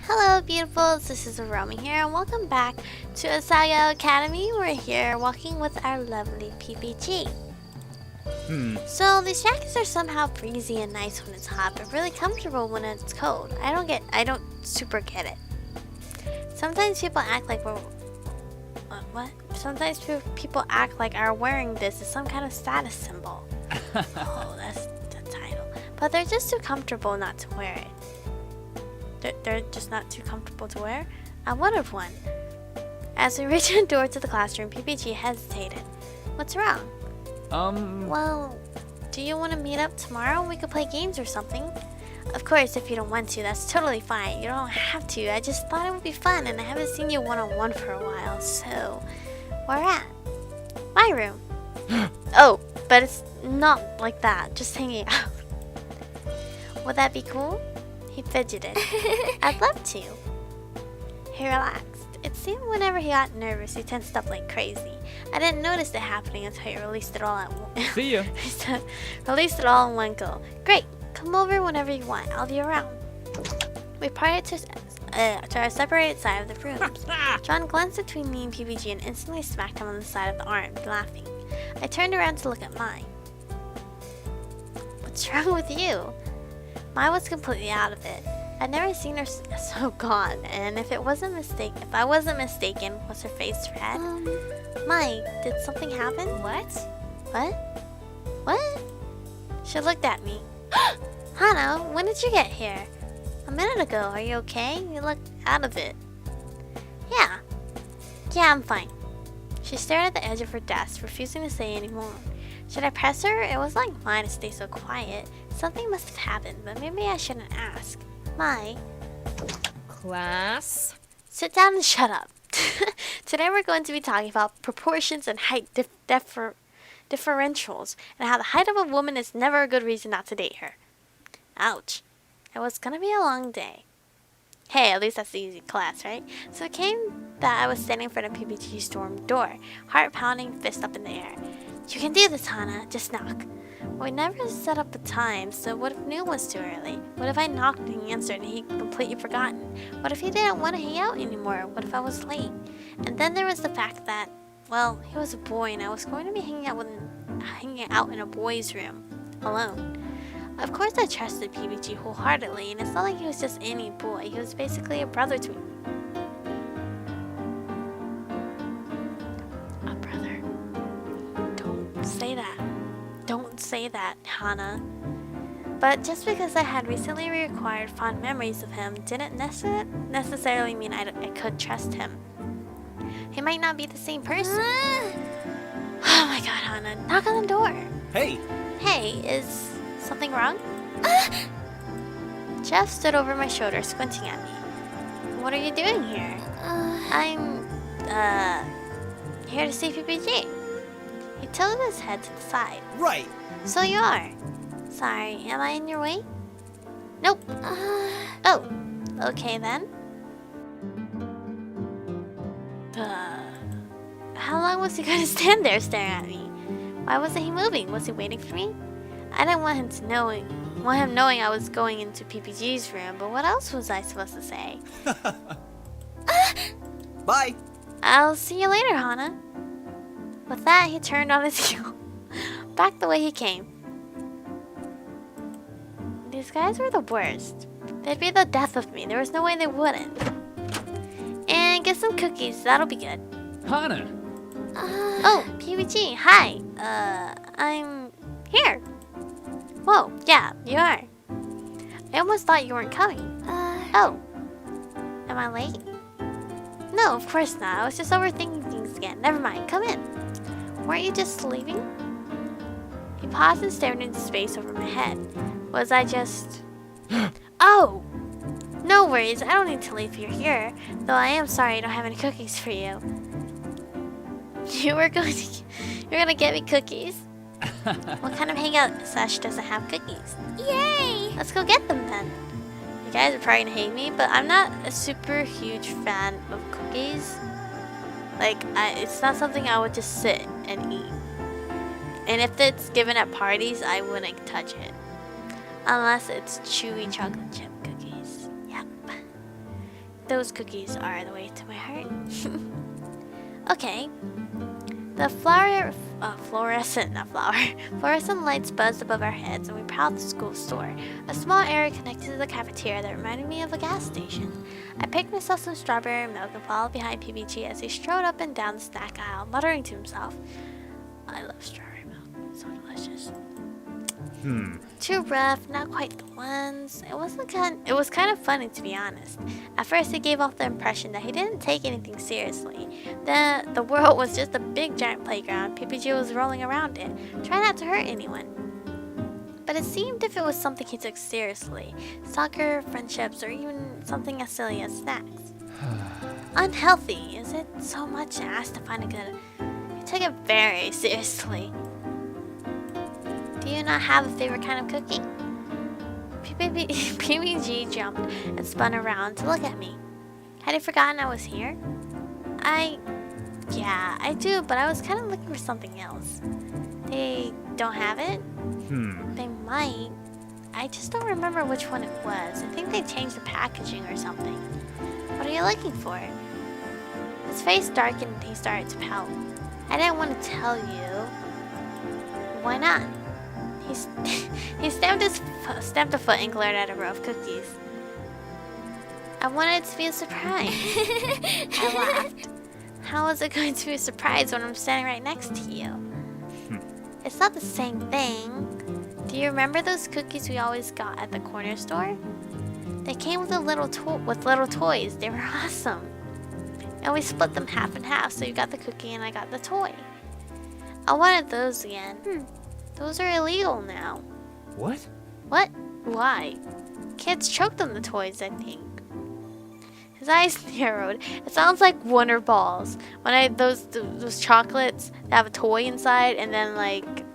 Hello beautifuls, this is Aromie here and welcome back to Asagao Academy. We're here walking with our lovely PPG. So these jackets are somehow breezy and nice when it's hot, but really comfortable when it's cold. I don't super get it. Sometimes people act like what? Sometimes people act like our wearing this is some kind of status symbol. Oh, that's the title. But they're just too comfortable not to wear it. They're just not too comfortable to wear. I wanted one. As we reached the door to the classroom, PPG hesitated. What's wrong? Well, do you want to meet up tomorrow? We could play games or something. Of course, if you don't want to, that's totally fine. You don't have to. I just thought it would be fun, and I haven't seen you one-on-one for a while, so... Where at? My room. Oh, but it's not like that. Just hanging out. Would that be cool? He fidgeted. I'd love to. He relaxed. It seemed whenever he got nervous, he tensed up like crazy. I didn't notice it happening until he released it all at once. See ya. Released it all in one go. Great. Come over whenever you want. I'll be around. We parted to our separated side of the rooms. John glanced between me and PPG and instantly smacked him on the side of the arm, laughing. I turned around to look at Mai. What's wrong with you? Mai was completely out of it. I'd never seen her so gone, and if I wasn't mistaken, was her face red? Mai, did something happen? What? What? She looked at me. Hana, when did you get here? A minute ago. Are you okay? You look out of it. Yeah, I'm fine. She stared at the edge of her desk, refusing to say any more. Should I press her? It was like mine to stay so quiet. Something must have happened, but maybe I shouldn't ask. Mai. Class? Sit down and shut up. Today we're going to be talking about proportions and height differentials, and how the height of a woman is never a good reason not to date her. Ouch. It was gonna be a long day. Hey, at least that's the easy class, right? So it came that I was standing in front of PPG's dorm door, heart pounding, fist up in the air. You can do this, Hana. Just knock. We never set up a time, so what if noon was too early? What if I knocked and he answered and he'd completely forgotten? What if he didn't want to hang out anymore? What if I was late? And then there was the fact that, well, he was a boy and I was going to be hanging out in a boy's room, alone. Of course I trusted PPG wholeheartedly, and it's not like he was just any boy. He was basically a brother to me. A brother. Don't say that, Hana. But just because I had recently reacquired fond memories of him didn't necessarily mean I could trust him. He might not be the same person. Oh my god, Hana. Knock on the door. Hey. Hey, is something wrong? Jeff stood over my shoulder, squinting at me. What are you doing here? I'm here to see PPG. He tilted his head to the side. Right. So you are. Sorry, am I in your way? Nope. Oh, okay then. How long was he going to stand there staring at me? Why wasn't he moving? Was he waiting for me? I didn't want him knowing I was going into PPG's room, but what else was I supposed to say? Bye. I'll see you later, Hana. With that, he turned on his heel, back the way he came. These guys were the worst. They'd be the death of me. There was no way they wouldn't. And get some cookies. That'll be good. Hana. Oh, PPG. Hi. I'm here. Whoa, yeah, you are. I almost thought you weren't coming. Oh. Am I late? No, of course not. I was just overthinking things again. Never mind. Come in. Weren't you just leaving? He paused and stared into space over my head. Was I just... Oh! No worries. I don't need to leave you here. Though I am sorry I don't have any cookies for you. You're gonna get me cookies? What kind of hangout sesh doesn't have cookies? Yay! Let's go get them then. You guys are probably gonna hate me, but I'm not a super huge fan of cookies. Like, it's not something I would just sit and eat. And if it's given at parties, I wouldn't touch it. Unless it's chewy chocolate chip cookies. Yep. those cookies are the way to my heart. Okay. The fluorescent lights buzzed above our heads, and we prowled the school store, a small area connected to the cafeteria that reminded me of a gas station. I picked myself some strawberry milk and followed behind PBG as he strode up and down the snack aisle, muttering to himself. I love strawberry milk. It's so delicious. Too rough, not quite the ones. It was kind of funny, to be honest. At first, it gave off the impression that he didn't take anything seriously. That the world was just a big giant playground. PPG was rolling around it, trying not to hurt anyone. But it seemed if it was something he took seriously, soccer, friendships, or even something as silly as snacks. Unhealthy, is it so much to ask to find a good? He took it very seriously. Do you not have a favorite kind of cookie? PBG jumped and spun around to look at me. Had he forgotten I was here? Yeah, I do, but I was kind of looking for something else. They don't have it? They might. I just don't remember which one it was. I think they changed the packaging or something. What are you looking for? His face darkened and he started to pout. I didn't want to tell you. Why not? He stamped a foot and glared at a row of cookies. I wanted it to be a surprise. I laughed. How is it going to be a surprise when I'm standing right next to you? It's not the same thing. Do you remember those cookies we always got at the corner store? They came with little toys. They were awesome. And we split them half and half, so you got the cookie and I got the toy. I wanted those again. Those are illegal now. What? What? Why? Kids choked on the toys, I think. His eyes narrowed. It sounds like Wonder Balls. When those chocolates that have a toy inside, and then like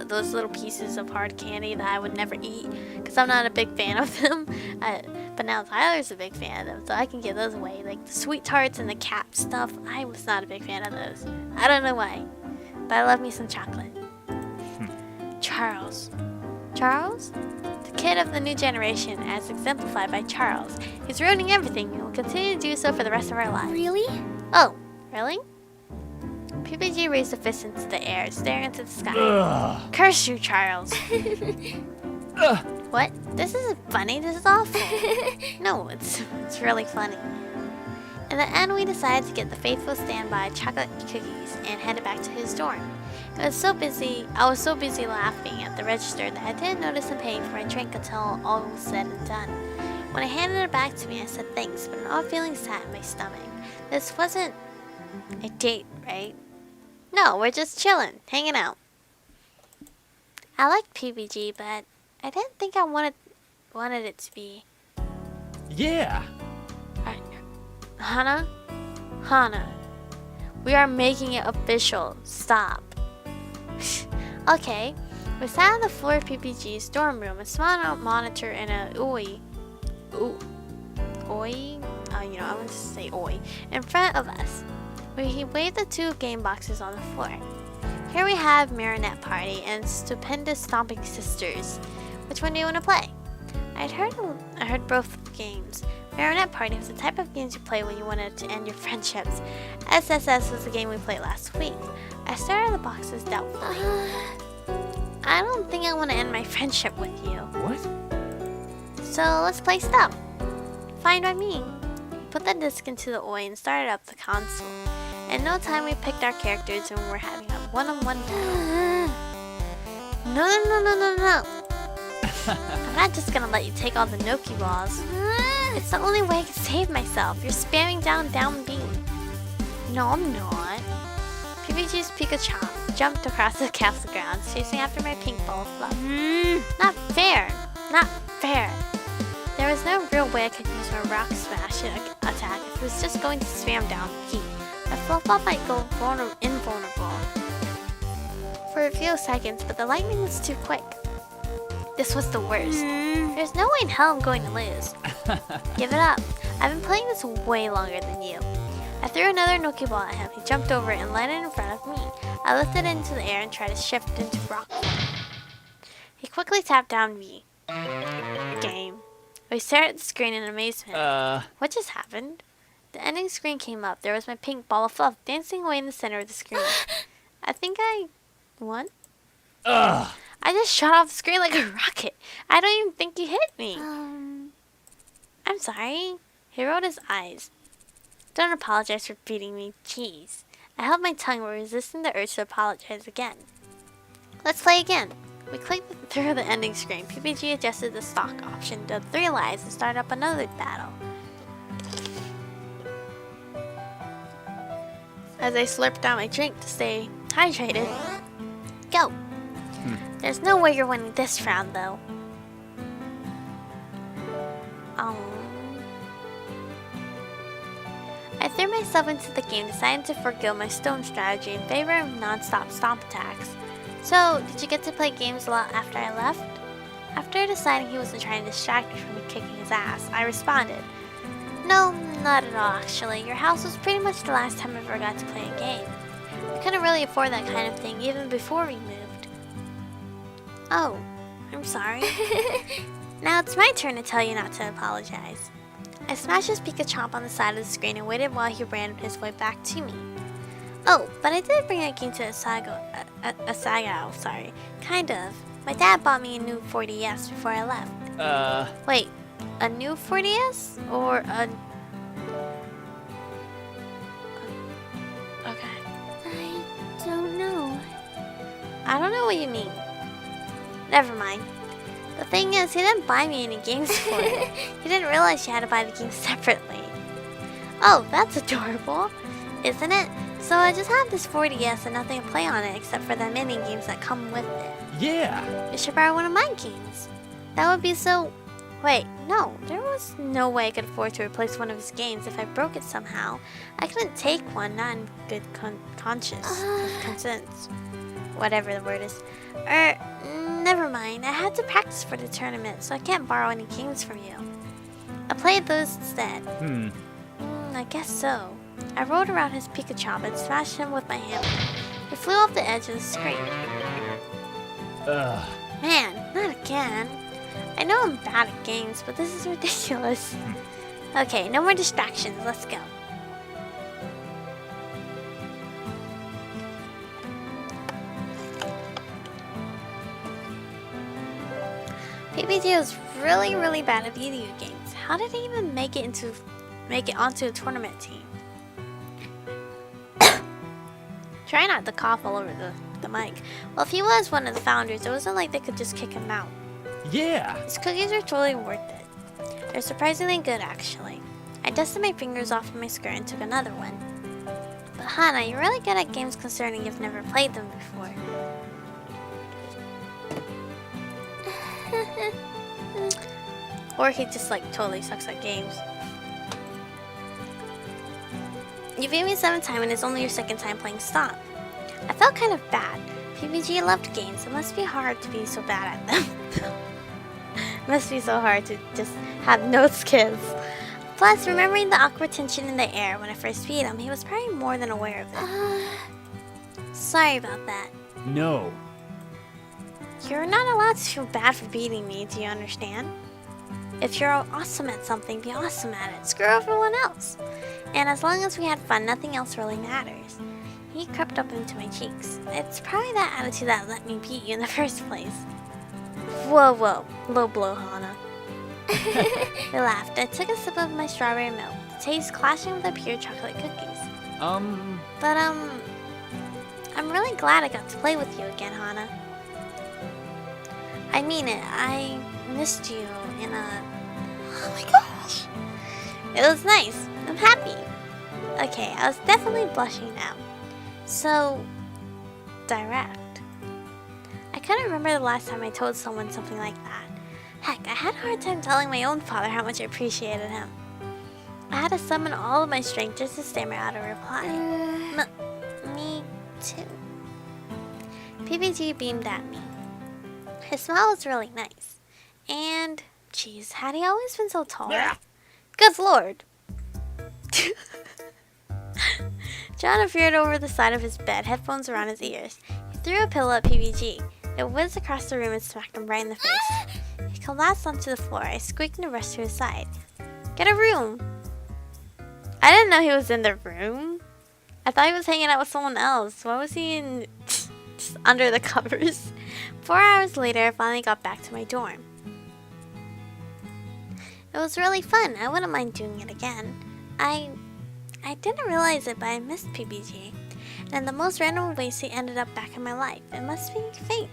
those little pieces of hard candy that I would never eat because I'm not a big fan of them. But now Tyler's a big fan of them, so I can give those away. Like the sweet tarts and the cap stuff, I was not a big fan of those. I don't know why, but I love me some chocolate. Charles? The kid of the new generation, as exemplified by Charles. He's ruining everything and will continue to do so for the rest of our lives. Really? Oh, really? PPG raised a fist into the air, staring into the sky. Ugh. Curse you, Charles. What? This isn't funny, this is awful. No, it's really funny. In the end, we decided to get the faithful standby chocolate cookies and headed back to his dorm. I was so busy laughing at the register that I didn't notice him paying for my drink until all was said and done. When I handed it back to me, I said thanks, but an odd feeling sat in my stomach. This wasn't a date, right? No, we're just chilling, hanging out. I liked PBG, but I didn't think I wanted it to be. Yeah. Hana, we are making it official. Stop. Okay, we sat on the floor of PPG's dorm room, a small monitor and a oi, I want to say oi, in front of us. He waved the two game boxes on the floor. Here we have Marionette Party and Stupendous Stomping Sisters. Which one do you want to play? I heard both games. Marionette Party was the type of games you play when you wanted to end your friendships. SSS was the game we played last week. I stared at the boxes doubtfully. I don't think I want to end my friendship with you. What? So let's play Stop. Fine by me. Put the disc into the OI and started up the console. In no time we picked our characters and we were having a one-on-one battle. No. I'm not just gonna let you take all the Noki balls. It's the only way I can save myself. You're spamming down B. No, I'm not. PPG's Pikachu jumped across the castle grounds, chasing after my pink ball of fluff. Not fair. There was no real way I could use my rock smash attack if it was just going to spam down B. My fluff ball might go invulnerable for a few seconds, but the lightning was too quick. This was the worst. There's no way in hell I'm going to lose. Give it up. I've been playing this way longer than you. I threw another Noki ball at him. He jumped over it and landed in front of me. I lifted it into the air and tried to shift into rock form. He quickly tapped down V. Game. I stared at the screen in amazement. Uh, What just happened? The ending screen came up. There was my pink ball of fluff dancing away in the center of the screen. I think I won? ugh. I just shot off the screen like a rocket. I don't even think you hit me. I'm sorry. He rolled his eyes. Don't apologize for beating me. Jeez. I held my tongue while resisting the urge to apologize again. Let's play again. We clicked through the ending screen. PPG adjusted the stock option to 3 lives and started up another battle. As I slurped down my drink to stay hydrated. Go! There's no way you're winning this round, though. I threw myself into the game, deciding to forgo my stone strategy in favor of non-stop stomp attacks. So, did you get to play games a lot after I left? After deciding he wasn't trying to distract me from me kicking his ass, I responded, No, not at all actually. Your house was pretty much the last time I ever got to play a game. We couldn't really afford that kind of thing even before we moved. Oh, I'm sorry. Now it's my turn to tell you not to apologize. I smashed his Pikachu on the side of the screen and waited while he ran his way back to me. Oh, but I did bring a game to Asagao, sorry. Kind of. My dad bought me a new 4DS before I left. Wait, a new 4DS? Or a... Okay. I don't know. I don't know what you mean. Never mind. The thing is, he didn't buy me any games for it. He didn't realize you had to buy the games separately. Oh, that's adorable, isn't it? So I just have this 4DS and nothing to play on it except for the mini games that come with it. Yeah. You should borrow one of my games. That would be so... Wait, no. There was no way I could afford to replace one of his games if I broke it somehow. I couldn't take one, not in good conscience. Whatever the word is. Never mind. I had to practice for the tournament, so I can't borrow any games from you. I played those instead. I guess so. I rolled around his Pikachu and smashed him with my hammer. He flew off the edge of the screen. Man, not again. I know I'm bad at games, but this is ridiculous. Okay, no more distractions. Let's go. PPG was really bad at video games. How did he even make it onto a tournament team? Try not to cough all over the mic. Well, if he was one of the founders, it wasn't like they could just kick him out. Yeah. His cookies are totally worth it. They're surprisingly good, actually. I dusted my fingers off of my skirt and took another one. But Hana, you're really good at games concerning you've never played them before. Or he just like totally sucks at games. You beat me 7 times and it's only your 2nd time playing Stomp. I felt kind of bad. PPG loved games. It must be hard to be so bad at them. It must be so hard to just have no skills. Plus, remembering the awkward tension in the air when I first beat him, he was probably more than aware of it. Sorry about that. No. You're not allowed to feel bad for beating me, do you understand? If you're awesome at something, be awesome at it. Screw everyone else. And as long as we had fun, nothing else really matters. He crept up into my cheeks. It's probably that attitude that let me beat you in the first place. Whoa. Low blow, Hana. They laughed. I took a sip of my strawberry milk, the taste clashing with the pure chocolate cookies. But, I'm really glad I got to play with you again, Hana. I mean it. I missed you in a... Oh my gosh. It was nice. I'm happy. Okay, I was definitely blushing now. So... direct. I couldn't remember the last time I told someone something like that. Heck, I had a hard time telling my own father how much I appreciated him. I had to summon all of my strength just to stammer out a reply. Me too. PPG beamed at me. His smile was really nice. And, geez, had he always been so tall? Good lord. John appeared over the side of his bed, headphones around his ears. He threw a pillow at PPG. It whizzed across the room and smacked him right in the face. He collapsed onto the floor. I squeaked and rushed to his side. Get a room! I didn't know he was in the room. I thought he was hanging out with someone else. Why was he in just under the covers? 4 hours later, I finally got back to my dorm. It was really fun. I wouldn't mind doing it again. I didn't realize it, but I missed PBG. And in the most random ways, he ended up back in my life. It must be fate.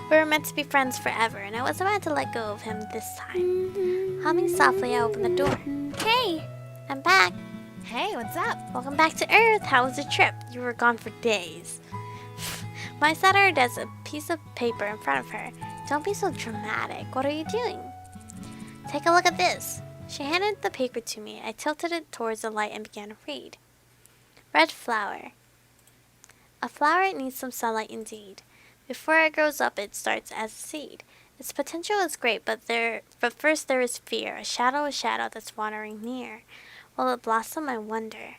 We were meant to be friends forever, and I was about to let go of him this time. Humming softly, I opened the door. Hey! I'm back. Hey, what's up? Welcome back to Earth. How was the trip? You were gone for days. I sat at her desk, a piece of paper in front of her. Don't be so dramatic. What are you doing? Take a look at this. She handed the paper to me. I tilted it towards the light and began to read. Red flower. A flower needs some sunlight indeed. Before it grows up, it starts as a seed. Its potential is great, but first there is fear, a shadow that's wandering near. Will it blossom? I wonder.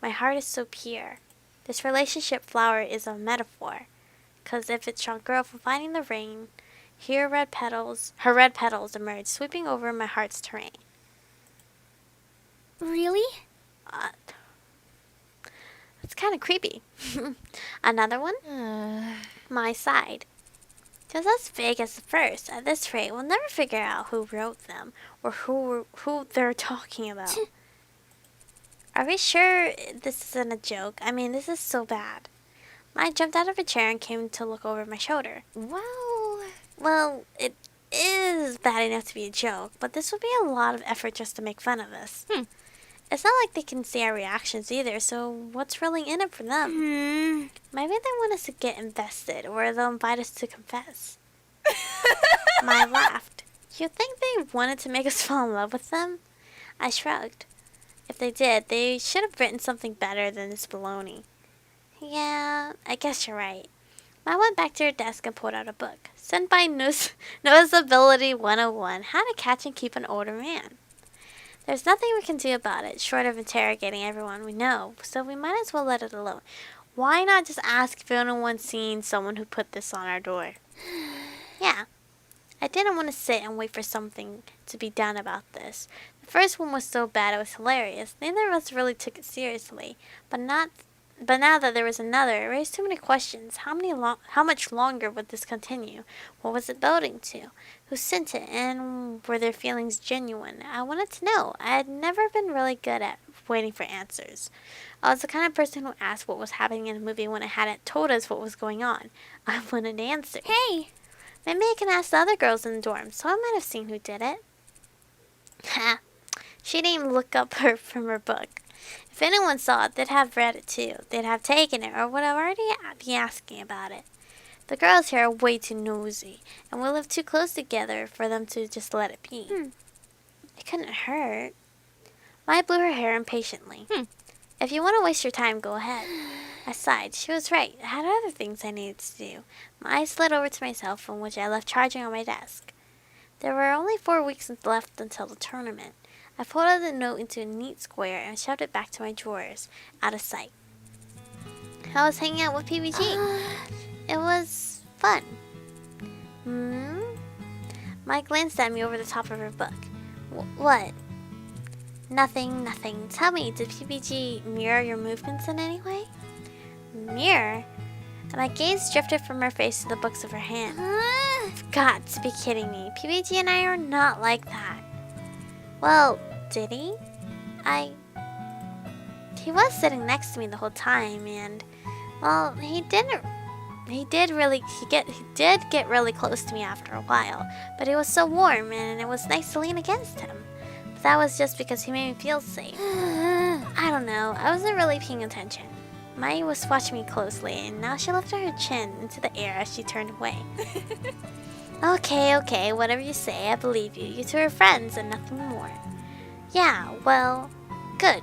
My heart is so pure. This relationship flower is a metaphor, 'cause if it shall grow from finding the rain, here her red petals emerge, sweeping over my heart's terrain. Really? It's kind of creepy. Another one? My side. Just as vague as the first. At this rate, we'll never figure out who wrote them or who they're talking about. Are we sure this isn't a joke? I mean, this is so bad. I jumped out of a chair and came to look over my shoulder. Well, it is bad enough to be a joke, but this would be a lot of effort just to make fun of us. It's not like they can see our reactions either, so what's really in it for them? Maybe they want us to get invested, or they'll invite us to confess. I laughed. You think they wanted to make us fall in love with them? I shrugged. If they did, they should have written something better than this baloney. Yeah, I guess you're right. I went back to her desk and pulled out a book. Senpai Noticeability 101, How to Catch and Keep an Older Man. There's nothing we can do about it, short of interrogating everyone we know, so we might as well let it alone. Why not just ask if anyone's seen someone who put this on our door? Yeah. I didn't want to sit and wait for something to be done about this. The first one was so bad it was hilarious. Neither of us really took it seriously. But now that there was another, it raised too many questions. How much longer would this continue? What was it building to? Who sent it? And were their feelings genuine? I wanted to know. I had never been really good at waiting for answers. I was the kind of person who asked what was happening in a movie when it hadn't told us what was going on. I wanted answers. Hey! Maybe I can ask the other girls in the dorm. So I might have seen who did it. Ha! She didn't even look up from her book. If anyone saw it, they'd have read it too. They'd have taken it, or would have already be asking about it. The girls here are way too nosy, and we live too close together for them to just let it be. It couldn't hurt. Mai blew her hair impatiently. If you want to waste your time, go ahead. I sighed. She was right. I had other things I needed to do. My eyes slid over to my cell phone, which I left charging on my desk. There were only 4 weeks left until the tournament. I folded the note into a neat square and shoved it back to my drawers, out of sight. I was hanging out with PBG. It was fun. Mike glanced at me over the top of her book. What? Nothing. Tell me, did PBG mirror your movements in any way? Mirror? And my gaze drifted from her face to the books of her hand. You've got to be kidding me. PBG and I are not like that. Well, did he? He was sitting next to me the whole time, and, well, he did get really close to me after a while, but he was so warm, and it was nice to lean against him. But that was just because he made me feel safe. I don't know, I wasn't really paying attention. Mai was watching me closely, and now she lifted her chin into the air as she turned away. Okay, whatever you say, I believe you. You two are friends and nothing more. Yeah, well, good.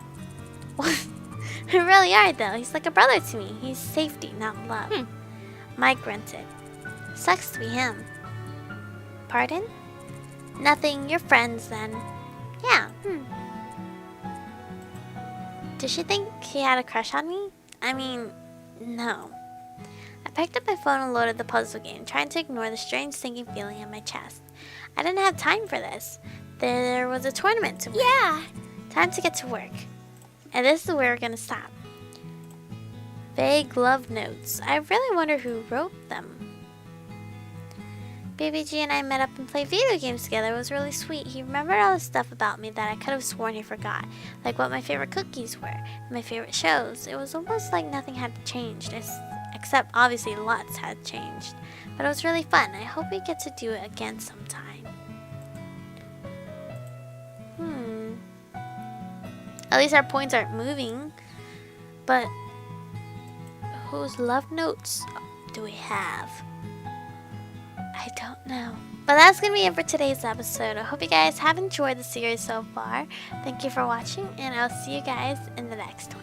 We really are, though. He's like a brother to me. He's safety, not love. Mike grunted. Sucks to be him. Pardon? Nothing. You're friends, then. Yeah. Did she think he had a crush on me? I mean, no. I picked up my phone and loaded the puzzle game, trying to ignore the strange sinking feeling in my chest. I didn't have time for this. There was a tournament to win. Yeah. Time to get to work. And this is where we're gonna stop. Vague love notes. I really wonder who wrote them. BBG and I met up and played video games together. It was really sweet. He remembered all the stuff about me that I could have sworn he forgot. Like what my favorite cookies were, my favorite shows. It was almost like nothing had changed, except obviously lots had changed. But it was really fun. I hope we get to do it again sometime. At least our points aren't moving. But whose love notes do we have? I don't know. But that's going to be it for today's episode. I hope you guys have enjoyed the series so far. Thank you for watching, and I'll see you guys in the next one.